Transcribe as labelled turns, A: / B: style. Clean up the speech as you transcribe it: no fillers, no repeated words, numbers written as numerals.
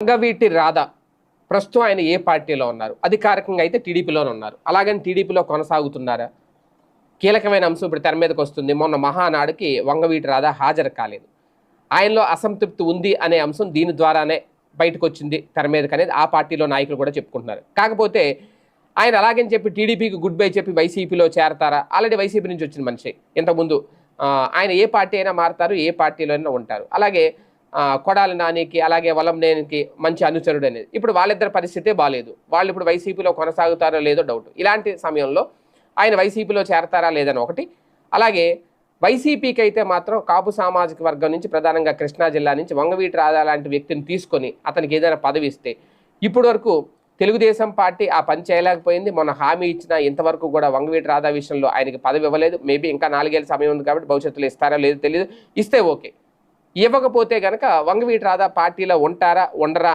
A: వంగవీటి రాధ ప్రస్తుతం ఆయన ఏ పార్టీలో ఉన్నారు? అధికారికంగా అయితే టీడీపీలోనే ఉన్నారు. అలాగని టీడీపీలో కొనసాగుతున్నారా? కీలకమైన అంశం ఇప్పుడు తెర మీదకి వస్తుంది. మొన్న మహానాడుకి వంగవీటి రాధ హాజరు కాలేదు. ఆయనలో అసంతృప్తి ఉంది అనే అంశం దీని ద్వారానే బయటకు వచ్చింది తెర మీదకి అనేది ఆ పార్టీలో నాయకులు కూడా చెప్పుకుంటున్నారు. కాకపోతే ఆయన అలాగని చెప్పి టీడీపీకి గుడ్ బై చెప్పి వైసీపీలో చేరతారా? ఆల్రెడీ వైసీపీ నుంచి వచ్చిన మనిషి ఇంతకుముందు. ఆయన ఏ పార్టీ అయినా మారుతారు, ఏ పార్టీలోనైనా ఉంటారు. అలాగే కొడాలి నానికి అలాగే వలంనేనికి మంచి అనుచరుడు అనేది. ఇప్పుడు వాళ్ళిద్దరి పరిస్థితే బాలేదు. వాళ్ళు ఇప్పుడు వైసీపీలో కొనసాగుతారో లేదో డౌట్. ఇలాంటి సమయంలో ఆయన వైసీపీలో చేరతారా లేదని ఒకటి. అలాగే వైసీపీకి అయితే మాత్రం కాపు సామాజిక వర్గం నుంచి ప్రధానంగా కృష్ణా జిల్లా నుంచి వంగవీటి రాధా లాంటి వ్యక్తిని తీసుకొని అతనికి ఏదైనా పదవి ఇస్తే ఇప్పటి వరకు తెలుగుదేశం పార్టీ ఆ పని చేయలేకపోయింది. మొన్న హామీ ఇచ్చిన ఇంతవరకు కూడా వంగవీటి రాధా విషయంలో ఆయనకి పదవి ఇవ్వలేదు. మేబీ ఇంకా 4 ఏళ్ళ సమయం ఉంది కాబట్టి భవిష్యత్తులో ఇస్తారో లేదో తెలియదు. ఇస్తే ఓకే, ఇవ్వకపోతే కనుక వంగవీటి రాధా పార్టీలో ఉంటారా ఉండరా